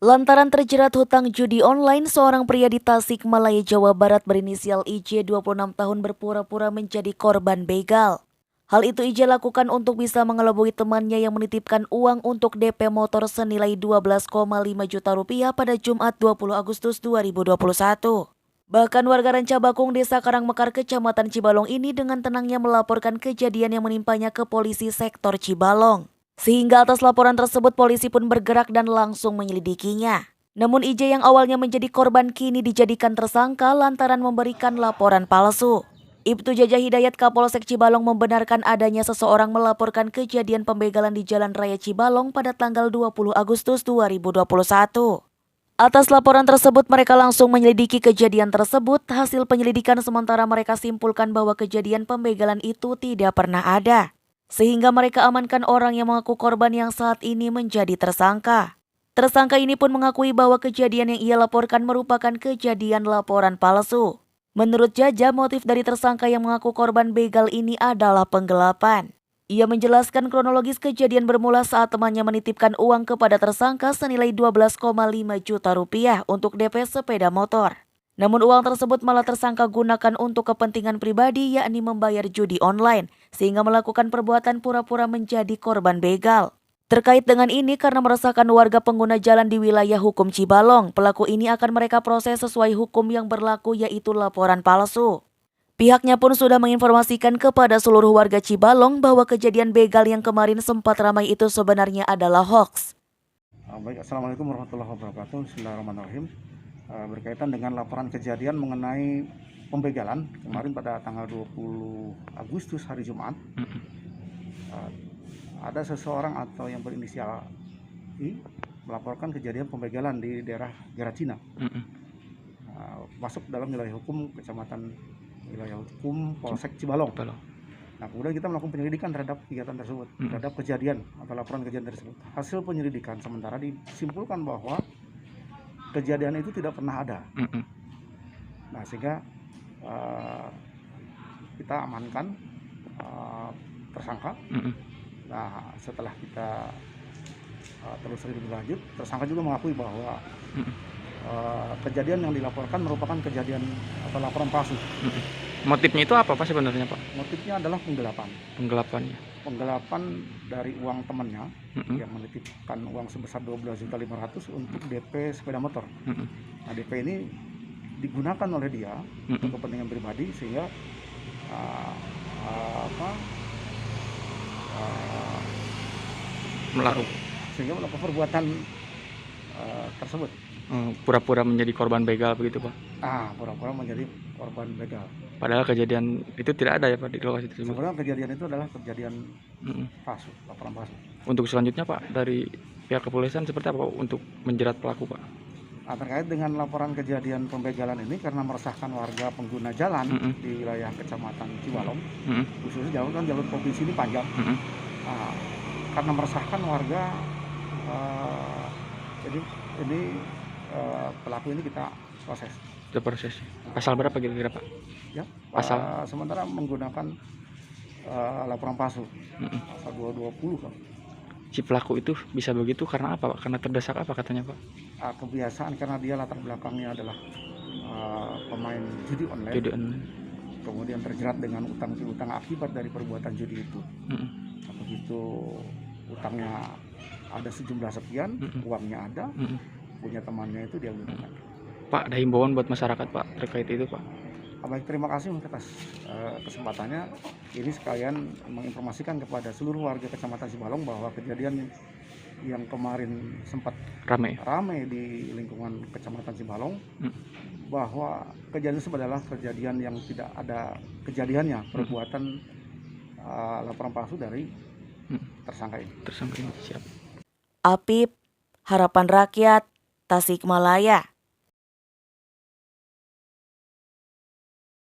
Lantaran terjerat hutang judi online, seorang pria di Tasikmalaya, Jawa Barat berinisial IJ 26 tahun berpura-pura menjadi korban begal. Hal itu IJ lakukan untuk bisa mengelabui temannya yang menitipkan uang untuk DP motor senilai 12,5 juta rupiah pada Jumat 20 Agustus 2021. Bahkan warga Rancabakung, Desa Karangmekar, Kecamatan Cibalong ini dengan tenangnya melaporkan kejadian yang menimpanya ke polisi sektor Cibalong. Sehingga atas laporan tersebut polisi pun bergerak dan langsung menyelidikinya. Namun IJ yang awalnya menjadi korban kini dijadikan tersangka lantaran memberikan laporan palsu. Ibtu Jajah Hidayat Kapolsek Cibalong membenarkan adanya seseorang melaporkan kejadian pembegalan di Jalan Raya Cibalong pada tanggal 20 Agustus 2021. Atas laporan tersebut mereka langsung menyelidiki kejadian tersebut. Hasil penyelidikan sementara mereka simpulkan bahwa kejadian pembegalan itu tidak pernah ada. Sehingga mereka amankan orang yang mengaku korban yang saat ini menjadi tersangka. Tersangka ini pun mengakui bahwa kejadian yang ia laporkan merupakan kejadian laporan palsu. Menurut Jaja, motif dari tersangka yang mengaku korban begal ini adalah penggelapan. Ia menjelaskan kronologis kejadian bermula saat temannya menitipkan uang kepada tersangka senilai 12,5 juta rupiah untuk DP sepeda motor. Namun uang tersebut malah tersangka gunakan untuk kepentingan pribadi, yakni membayar judi online, sehingga melakukan perbuatan pura-pura menjadi korban begal. Terkait dengan ini, karena meresahkan warga pengguna jalan di wilayah hukum Cibalong, pelaku ini akan mereka proses sesuai hukum yang berlaku, yaitu laporan palsu. Pihaknya pun sudah menginformasikan kepada seluruh warga Cibalong bahwa kejadian begal yang kemarin sempat ramai itu sebenarnya adalah hoax. Baik, Assalamualaikum warahmatullahi wabarakatuh. Bismillahirrahmanirrahim. Berkaitan dengan laporan kejadian mengenai pembegalan kemarin pada tanggal 20 Agustus hari Jumat, ada seseorang atau yang berinisial I melaporkan kejadian pembegalan di daerah Garacina, masuk dalam wilayah hukum wilayah hukum Polsek Cibalong. Nah, kemudian kita melakukan penyelidikan terhadap kegiatan tersebut, terhadap kejadian atau laporan kejadian tersebut. Hasil penyelidikan sementara disimpulkan bahwa kejadian itu tidak pernah ada. Nah, sehingga kita amankan tersangka. Nah, setelah kita telusuri lebih lanjut, tersangka juga mengakui bahwa kejadian yang dilaporkan merupakan kejadian atau laporan palsu. Motifnya itu apa sebenarnya, Pak? Motifnya adalah penggelapan. Penggelapannya. Penggelapan dari uang temannya yang menitipkan uang sebesar 12.500.000 untuk DP sepeda motor. Nah, DP ini digunakan oleh dia untuk kepentingan pribadi sehingga melakukan perbuatan tersebut. Pura-pura menjadi korban begal begitu, Pak? Pura-pura menjadi korban begal. Padahal kejadian itu tidak ada ya, Pak, di lokasi tersebut. Sebenarnya kejadian itu adalah kejadian palsu, laporan palsu. Untuk selanjutnya, Pak, dari pihak kepolisian seperti apa, Pak, untuk menjerat pelaku, Pak? Terkait dengan laporan kejadian pembegalan ini karena meresahkan warga pengguna jalan di wilayah Kecamatan Cibalong, khususnya jalur provinsi ini panjang. Karena meresahkan warga, jadi ini pelaku ini kita proses. Proses. Pasal berapa kira-kira, Pak? Ya, pasal sementara menggunakan laporan palsu, pasal 220 kan. Si pelaku itu bisa begitu karena apa, Pak? Karena terdesak apa katanya, Pak? Kebiasaan, karena dia latar belakangnya adalah pemain judi online. Kemudian terjerat dengan utang piutang akibat dari perbuatan judi itu. Begitu utangnya ada sejumlah sekian, uangnya ada, punya temannya itu dia gunakan. Pak, ada himbauan buat masyarakat, Pak, terkait itu, Pak? Baik, terima kasih atas kesempatannya. Ini sekalian menginformasikan kepada seluruh warga Kecamatan Cibalong bahwa kejadian yang kemarin sempat ramai di lingkungan Kecamatan Cibalong, bahwa kejadian itu adalah kejadian yang tidak ada kejadiannya, perbuatan laporan palsu dari tersangka ini. Apip, Harapan Rakyat, Tasikmalaya.